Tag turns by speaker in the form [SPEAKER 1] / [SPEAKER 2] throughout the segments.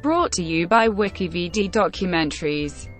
[SPEAKER 1] brought to you by WikiVidi Documentaries.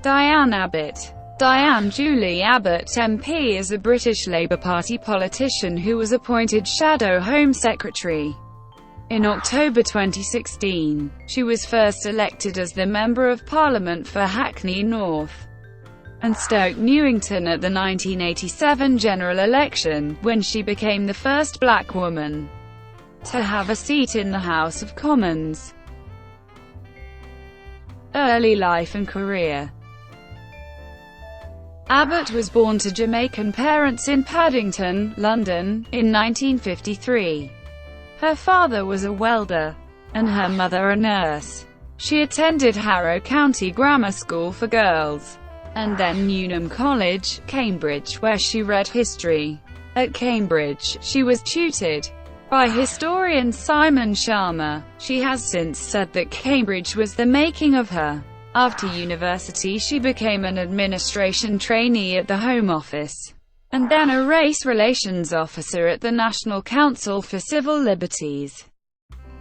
[SPEAKER 1] Diane Abbott. Diane Julie Abbott MP is a British Labour Party politician who was appointed Shadow Home Secretary in October 2016. She was first elected as the Member of Parliament for Hackney North and Stoke Newington at the 1987 general election, when she became the first black woman to have a seat in the House of Commons. Early life and career. Abbott was born to Jamaican parents in Paddington, London, in 1953. Her father was a welder, and her mother a nurse. She attended Harrow County Grammar School for Girls, and then Newnham College, Cambridge, where she read history. At Cambridge, she was tutored by historian Simon Sharma. She has since said that Cambridge was the making of her. After university, she became an administration trainee at the Home Office, and then a race relations officer at the National Council for Civil Liberties.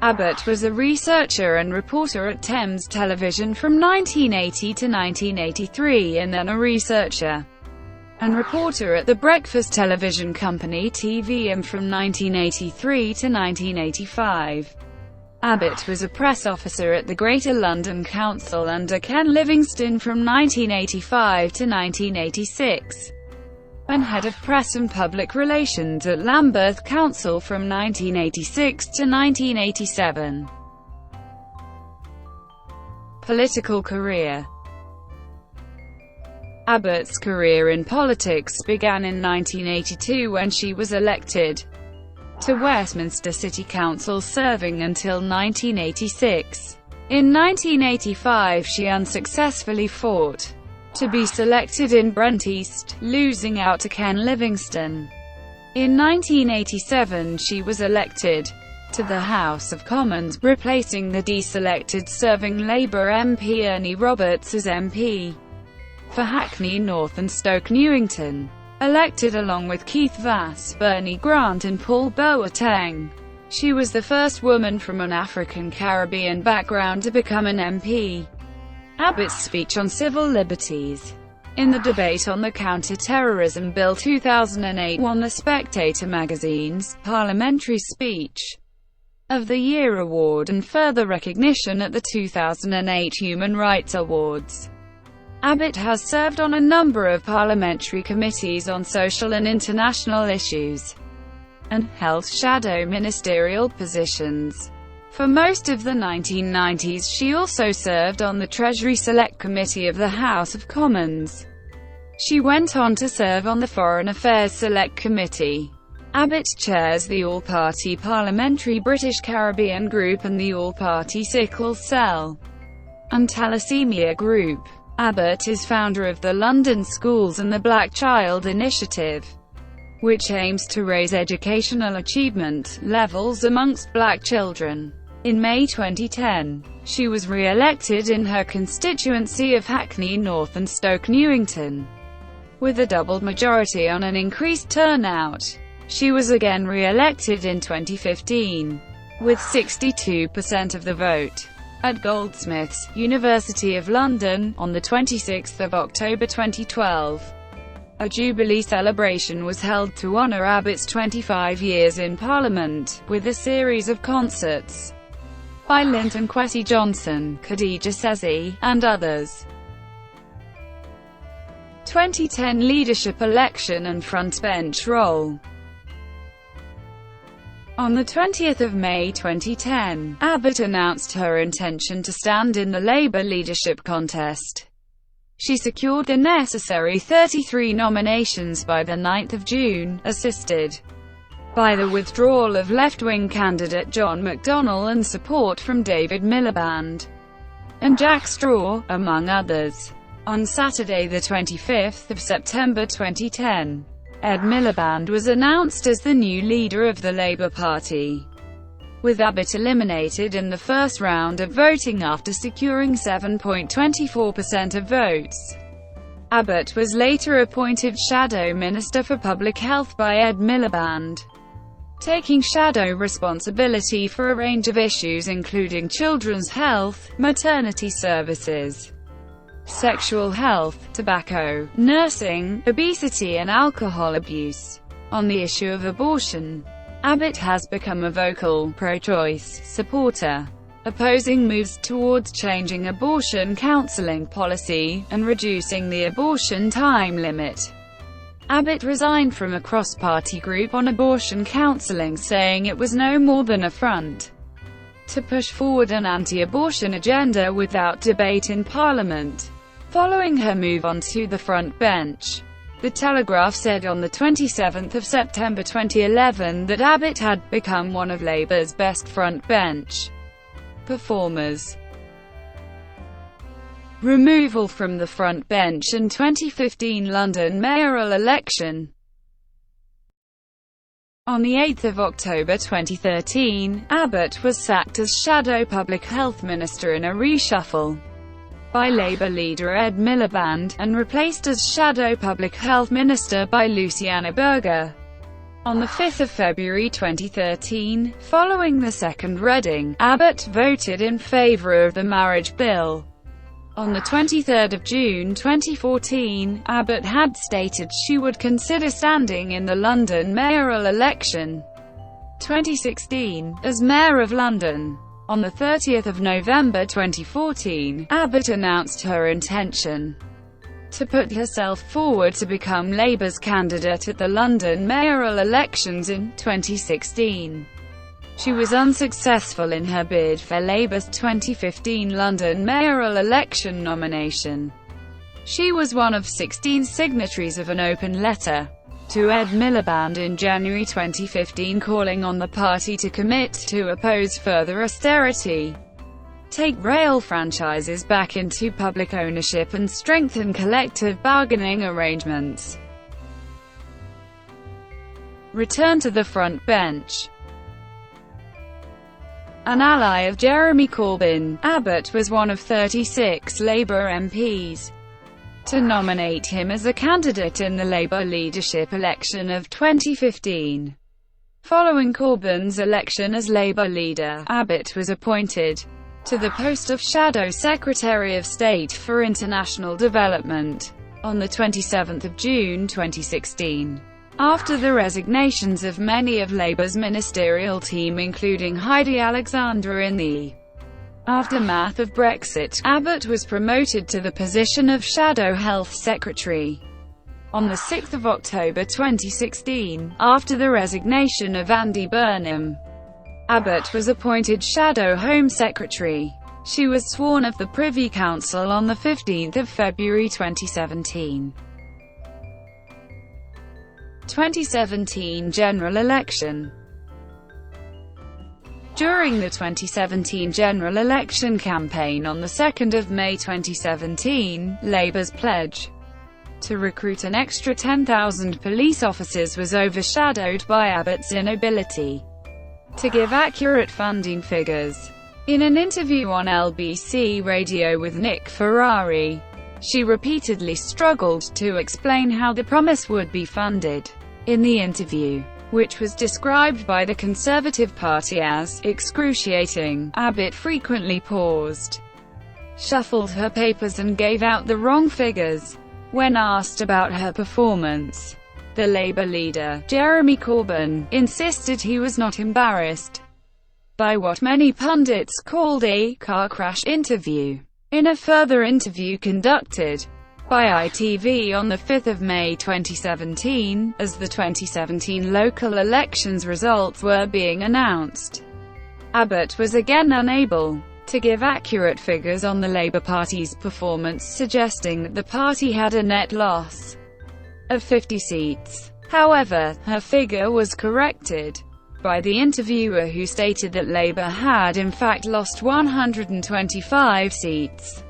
[SPEAKER 1] Abbott was a researcher and reporter at Thames Television from 1980 to 1983, and then a researcher and reporter at the Breakfast Television Company (TVM) from 1983 to 1985. Abbott was a press officer at the Greater London Council under Ken Livingstone from 1985 to 1986, and head of press and public relations at Lambeth Council from 1986 to 1987. Political career. Abbott's career in politics began in 1982 when she was elected to Westminster City Council, serving until 1986. In 1985 she unsuccessfully fought to be selected in Brent East, losing out to Ken Livingstone. In 1987 she was elected to the House of Commons, replacing the deselected serving Labour MP Ernie Roberts as MP for Hackney North and Stoke Newington. Elected along with Keith Vass, Bernie Grant and Paul Boateng, she was the first woman from an African-Caribbean background to become an MP. Abbott's speech on civil liberties in the debate on the Counter-Terrorism Bill 2008 won The Spectator magazine's Parliamentary Speech of the Year award and further recognition at the 2008 Human Rights Awards. Abbott has served on a number of parliamentary committees on social and international issues, and held shadow ministerial positions. For most of the 1990s she also served on the Treasury Select Committee of the House of Commons. She went on to serve on the Foreign Affairs Select Committee. Abbott chairs the All-Party Parliamentary British Caribbean Group and the All-Party Sickle Cell and Thalassemia Group. Abbott is founder of the London Schools and the Black Child Initiative, which aims to raise educational achievement levels amongst black children. In May 2010, she was re-elected in her constituency of Hackney North and Stoke Newington, with a doubled majority on an increased turnout. She was again re-elected in 2015, with 62% of the vote, at Goldsmiths, University of London, on 26 October 2012. A Jubilee celebration was held to honour Abbott's 25 years in Parliament, with a series of concerts by Linton Kwesi Johnson, Khadija Sezi, and others. 2010 leadership election and frontbench role. On 20 May 2010, Abbott announced her intention to stand in the Labour leadership contest. She secured the necessary 33 nominations by 9 June, assisted by the withdrawal of left-wing candidate John McDonnell and support from David Miliband and Jack Straw, among others. On Saturday 25 September 2010, Ed Miliband was announced as the new leader of the Labour Party, with Abbott eliminated in the first round of voting after securing 7.24% of votes. Abbott was later appointed Shadow Minister for Public Health by Ed Miliband. taking shadow responsibility for a range of issues including children's health, maternity services, sexual health, tobacco, nursing, obesity and alcohol abuse. On the issue of abortion, Abbott has become a vocal, pro-choice supporter, opposing moves towards changing abortion counseling policy, and reducing the abortion time limit. Abbott resigned from a cross-party group on abortion counseling, saying it was no more than a front to push forward an anti-abortion agenda without debate in Parliament. Following her move on to the front bench, The Telegraph said on 27 September 2011 that Abbott had become one of Labour's best front bench performers. Removal from the front bench and 2015 London mayoral election. On 8 October 2013, Abbott was sacked as Shadow Public Health Minister in a reshuffle by Labour leader Ed Miliband, and replaced as Shadow Public Health Minister by Luciana Berger. On 5 February 2013, following the second reading, Abbott voted in favour of the marriage bill. On 23 June 2014, Abbott had stated she would consider standing in the London mayoral election 2016, as Mayor of London. On 30 November 2014, Abbott announced her intention to put herself forward to become Labour's candidate at the London mayoral elections in 2016. She was unsuccessful in her bid for Labour's 2015 London mayoral election nomination. She was one of 16 signatories of an open letter to Ed Miliband in January 2015 calling on the party to commit to oppose further austerity, take rail franchises back into public ownership and strengthen collective bargaining arrangements. Return to the front bench. An ally of Jeremy Corbyn, Abbott was one of 36 Labour MPs to nominate him as a candidate in the Labour leadership election of 2015. Following Corbyn's election as Labour leader, Abbott was appointed to the post of Shadow Secretary of State for International Development on 27 June 2016. After the resignations of many of Labour's ministerial team including Heidi Alexander in the aftermath of Brexit, Abbott was promoted to the position of Shadow Health Secretary. On 6 October 2016, after the resignation of Andy Burnham, Abbott was appointed Shadow Home Secretary. She was sworn of the Privy Council on 15 February 2017. 2017 general election. During the 2017 general election campaign on 2 May 2017, Labour's pledge to recruit an extra 10,000 police officers was overshadowed by Abbott's inability to give accurate funding figures. In an interview on LBC Radio with Nick Ferrari, she repeatedly struggled to explain how the promise would be funded. In the interview, which was described by the Conservative Party as excruciating, Abbott frequently paused, shuffled her papers and gave out the wrong figures. When asked about her performance, the Labour leader, Jeremy Corbyn, insisted he was not embarrassed by what many pundits called a car crash interview. In a further interview conducted by ITV on 5 May 2017, as the 2017 local elections results were being announced, Abbott was again unable to give accurate figures on the Labour Party's performance, suggesting that the party had a net loss of 50 seats. However, her figure was corrected by the interviewer, who stated that Labour had in fact lost 125 seats.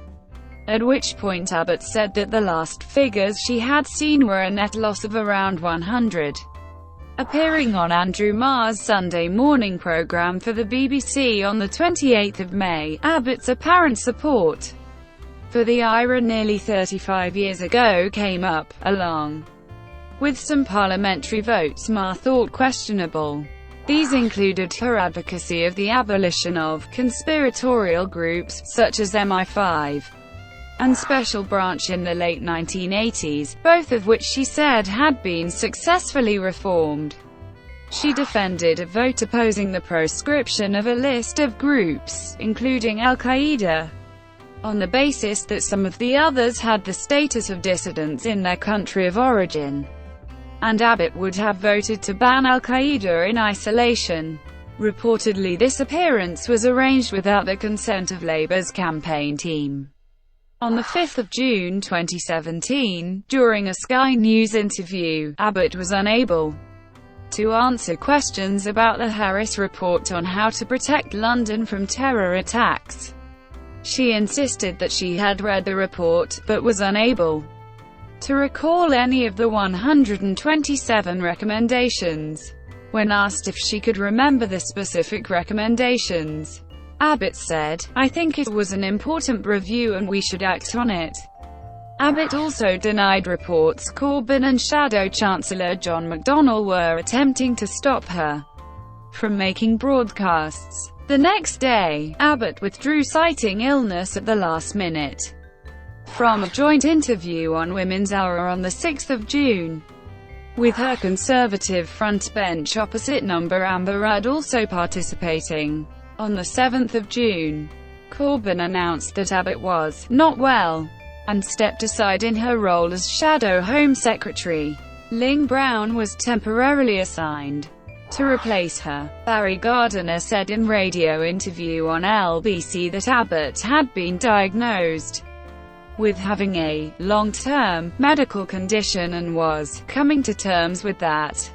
[SPEAKER 1] At which point Abbott said that the last figures she had seen were a net loss of around 100. Appearing on Andrew Marr's Sunday morning programme for the BBC on 28 May, Abbott's apparent support for the IRA nearly 35 years ago came up, along with some parliamentary votes Marr thought questionable. These included her advocacy of the abolition of conspiratorial groups, such as MI5 and Special Branch in the late 1980s, both of which she said had been successfully reformed. She defended a vote opposing the proscription of a list of groups, including Al-Qaeda, on the basis that some of the others had the status of dissidents in their country of origin, and Abbott would have voted to ban Al-Qaeda in isolation. Reportedly, this appearance was arranged without the consent of Labour's campaign team. On 5 June 2017, during a Sky News interview, Abbott was unable to answer questions about the Harris report on how to protect London from terror attacks. She insisted that she had read the report, but was unable to recall any of the 127 recommendations. When asked if she could remember the specific recommendations, Abbott said, "I think it was an important review and we should act on it." Abbott also denied reports Corbyn and Shadow Chancellor John McDonnell were attempting to stop her from making broadcasts. The next day, Abbott withdrew citing illness at the last minute from a joint interview on Women's Hour on 6 June. With her Conservative frontbench opposite Amber Rudd also participating. On 7 June, Corbyn announced that Abbott was not well and stepped aside in her role as Shadow Home Secretary. Ling Brown was temporarily assigned to replace her. Barry Gardiner said in radio interview on LBC that Abbott had been diagnosed with having a long-term medical condition and was coming to terms with that.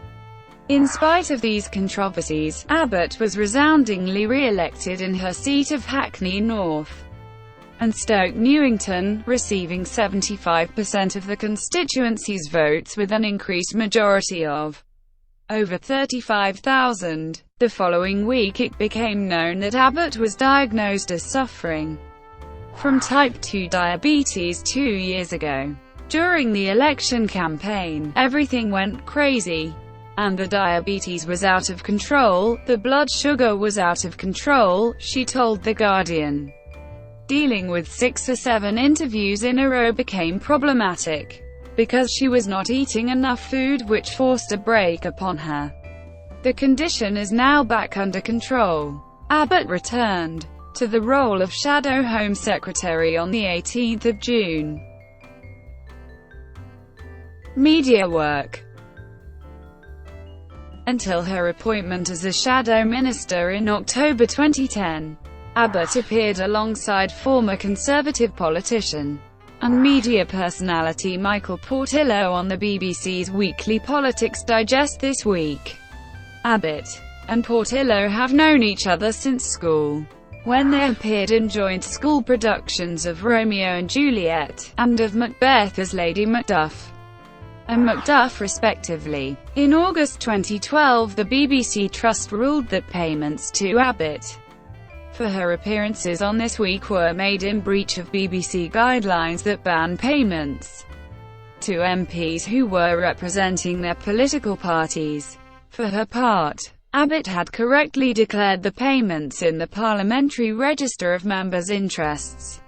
[SPEAKER 1] In spite of these controversies, Abbott was resoundingly re-elected in her seat of Hackney North and Stoke Newington, receiving 75% of the constituency's votes with an increased majority of over 35,000. The following week it became known that Abbott was diagnosed as suffering from type 2 diabetes 2 years ago. During the election campaign, everything went crazy, and the diabetes was out of control, the blood sugar was out of control, she told The Guardian. Dealing with 6 or 7 interviews in a row became problematic, because she was not eating enough food, which forced a break upon her. The condition is now back under control. Abbott returned to the role of Shadow Home Secretary on 18 June. Media work. Until her appointment as a shadow minister in October 2010, Abbott appeared alongside former Conservative politician and media personality Michael Portillo on the BBC's weekly Politics Digest This Week. Abbott and Portillo have known each other since school, when they appeared in joint school productions of Romeo and Juliet, and of Macbeth as Lady Macduff and Macduff respectively. In August 2012, the BBC Trust ruled that payments to Abbott for her appearances on This Week were made in breach of BBC guidelines that ban payments to MPs who were representing their political parties. For her part, Abbott had correctly declared the payments in the Parliamentary Register of Members' Interests.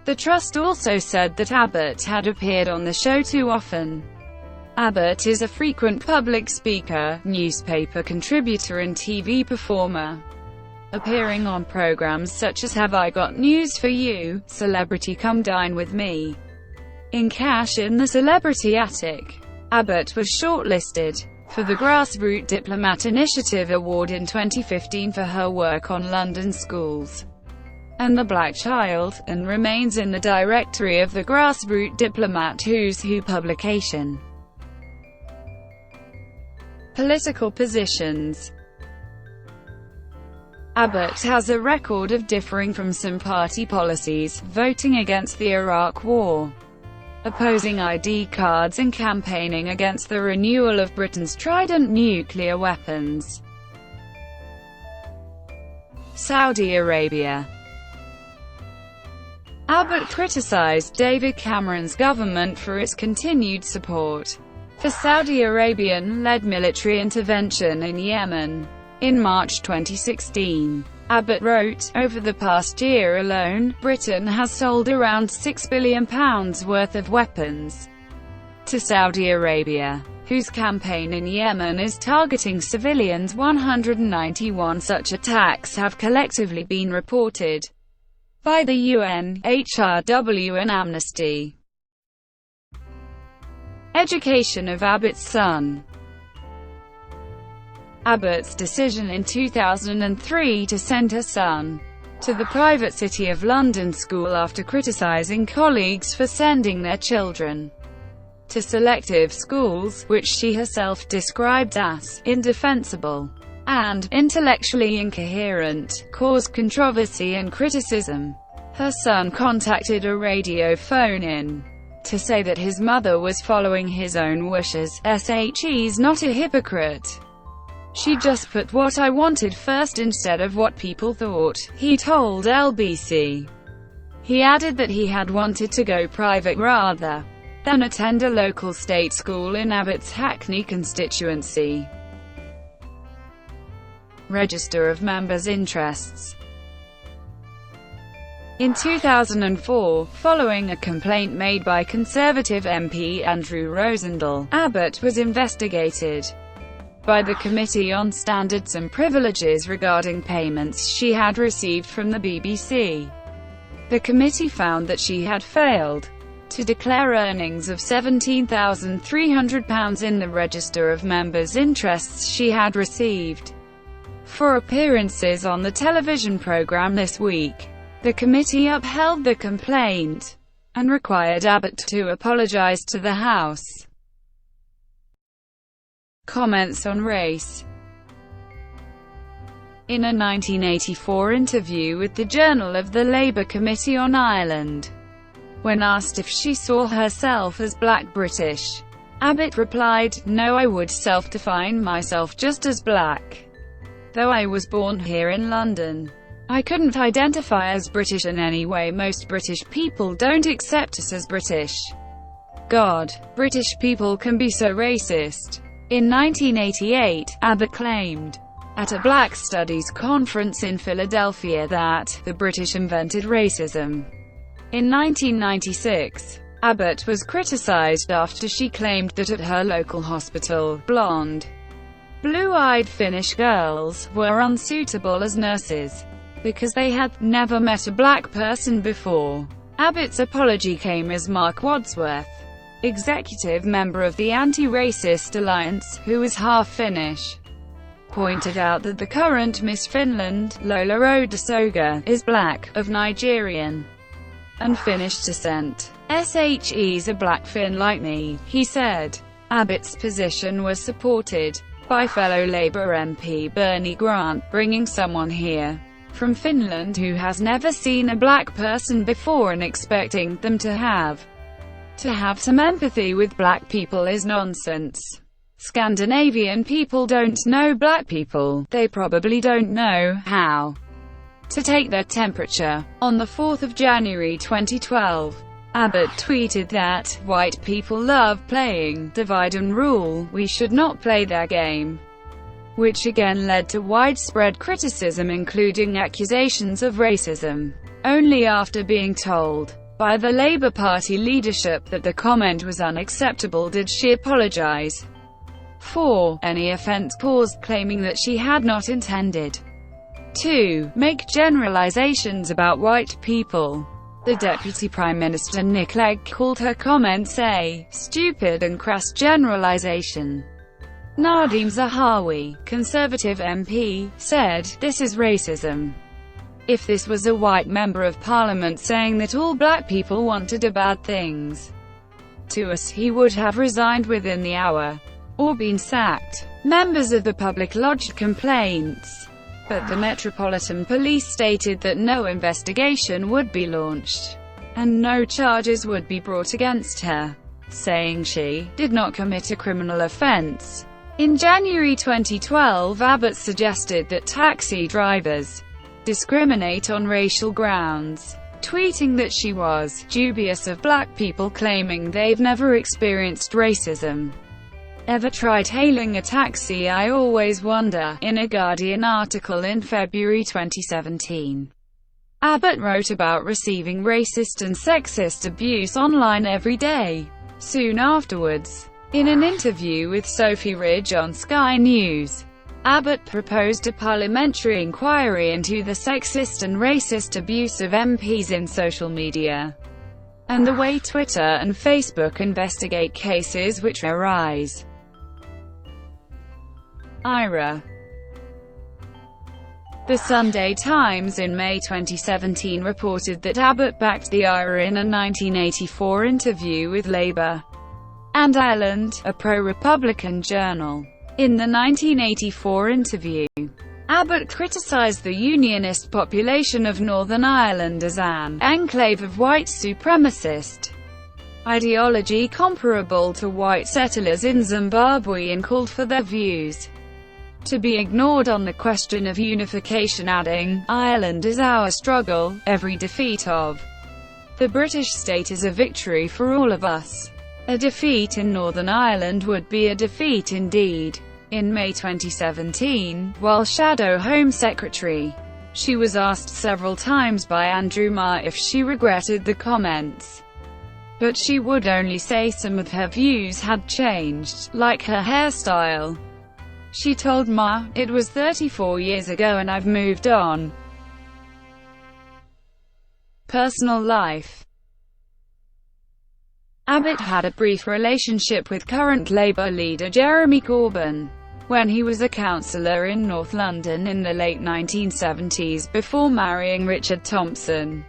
[SPEAKER 1] The Trust also said that Abbott had appeared on the show too often. Abbott is a frequent public speaker, newspaper contributor and TV performer, appearing on programs such as Have I Got News for You, Celebrity Come Dine With Me, In Cash in the Celebrity Attic. Abbott was shortlisted for the Grassroots Diplomat Initiative Award in 2015 for her work on London schools and the Black Child, and remains in the directory of the Grassroots Diplomat Who's Who publication. Political positions. Abbott has a record of differing from some party policies, voting against the Iraq War, opposing ID cards and campaigning against the renewal of Britain's Trident nuclear weapons. Saudi Arabia. Abbott criticized David Cameron's government for its continued support for Saudi Arabian-led military intervention in Yemen. In March 2016, Abbott wrote, "Over the past year alone, Britain has sold around £6 billion worth of weapons to Saudi Arabia, whose campaign in Yemen is targeting civilians. 191 such attacks have collectively been reported by the UN, HRW and Amnesty." Education of Abbott's son. Abbott's decision in 2003 to send her son to the private City of London school after criticising colleagues for sending their children to selective schools, which she herself described as indefensible and intellectually incoherent, caused controversy and criticism. Her son contacted a radio phone-in to say that his mother was following his own wishes. She's not a hypocrite. She just put what I wanted first instead of what people thought, he told LBC. He added that he had wanted to go private rather than attend a local state school in Abbott's Hackney constituency. Register of Members' Interests. In 2004, following a complaint made by Conservative MP Andrew Rosendahl, Abbott was investigated by the Committee on Standards and Privileges regarding payments she had received from the BBC. The committee found that she had failed to declare earnings of £17,300 in the Register of Members' Interests she had received for appearances on the television programme This Week. The committee upheld the complaint and required Abbott to apologise to the House. Comments on race. In a 1984 interview with the Journal of the Labour Committee on Ireland, when asked if she saw herself as Black British, Abbott replied, "No, I would self-define myself just as Black. Though I was born here in London, I couldn't identify as British in any way. Most British people don't accept us as British. God, British people can be so racist." In 1988, Abbott claimed at a Black Studies conference in Philadelphia that the British invented racism. In 1996, Abbott was criticized after she claimed that at her local hospital, blonde, blue-eyed Finnish girls were unsuitable as nurses because they had never met a black person before. Abbott's apology came as Mark Wadsworth, executive member of the Anti-Racist Alliance, who is half Finnish, pointed out that the current Miss Finland, Lola Odesoga, is Black, of Nigerian and Finnish descent. "She's a Black Finn like me," he said. Abbott's position was supported by fellow Labour MP Bernie Grant, bringing someone here from Finland who has never seen a black person before and expecting them to have some empathy with black people is nonsense. Scandinavian people don't know black people, they probably don't know how to take their temperature. On the 4th of January 2012, Abbott tweeted that, "White people love playing divide and rule, we should not play their game," which again led to widespread criticism including accusations of racism. Only after being told by the Labour Party leadership that the comment was unacceptable did she apologise for any offence caused, claiming that she had not intended to make generalisations about white people. The Deputy Prime Minister Nick Clegg called her comments a "stupid and crass generalisation." Nadeem Zahawi, Conservative MP, said, "This is racism. If this was a white member of parliament saying that all black people wanted a bad things to us, he would have resigned within the hour or been sacked." Members of the public lodged complaints, but the Metropolitan Police stated that no investigation would be launched and no charges would be brought against her, saying she did not commit a criminal offence. In January 2012, Abbott suggested that taxi drivers discriminate on racial grounds, tweeting that she was dubious of black people claiming they've never experienced racism. Ever tried hailing a taxi? I always wonder. In a Guardian article in February 2017, Abbott wrote about receiving racist and sexist abuse online every day. Soon afterwards, in an interview with Sophie Ridge on Sky News, Abbott proposed a parliamentary inquiry into the sexist and racist abuse of MPs in social media, and the way Twitter and Facebook investigate cases which arise. IRA. The Sunday Times in May 2017 reported that Abbott backed the IRA in a 1984 interview with Labour and Ireland, a pro-Republican journal. In the 1984 interview, Abbott criticised the unionist population of Northern Ireland as an enclave of white supremacist ideology comparable to white settlers in Zimbabwe, and called for their views to be ignored on the question of unification, adding, "Ireland is our struggle, every defeat of the British state is a victory for all of us. A defeat in Northern Ireland would be a defeat indeed." In May 2017, while Shadow Home Secretary, she was asked several times by Andrew Marr if she regretted the comments, but she would only say some of her views had changed, like her hairstyle. She told Marr, "It was 34 years ago and I've moved on." Personal life. Abbott had a brief relationship with current Labour leader Jeremy Corbyn when he was a councillor in North London in the late 1970s, before marrying Richard Thompson,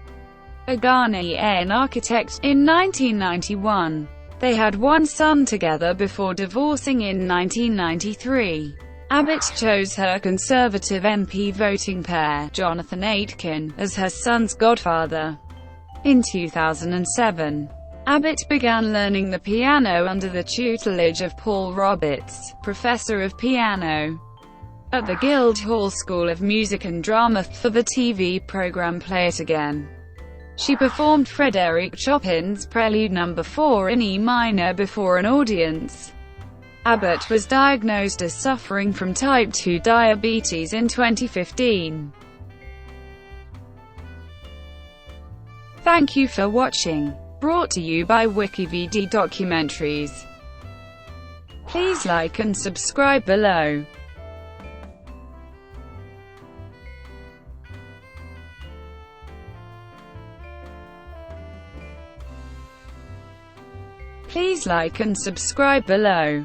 [SPEAKER 1] a Ghanaian architect, in 1991. They had one son together before divorcing in 1993. Abbott chose her Conservative MP voting pair, Jonathan Aitken, as her son's godfather. In 2007, Abbott began learning the piano under the tutelage of Paul Roberts, professor of piano at the Guildhall School of Music and Drama, for the TV program Play It Again. She performed Frédéric Chopin's Prelude No. 4 in E minor before an audience. Abbott was diagnosed as suffering from type 2 diabetes in 2015. Thank you for watching. Brought to you by WikiVidi Documentaries. Please like and subscribe below. Please like and subscribe below.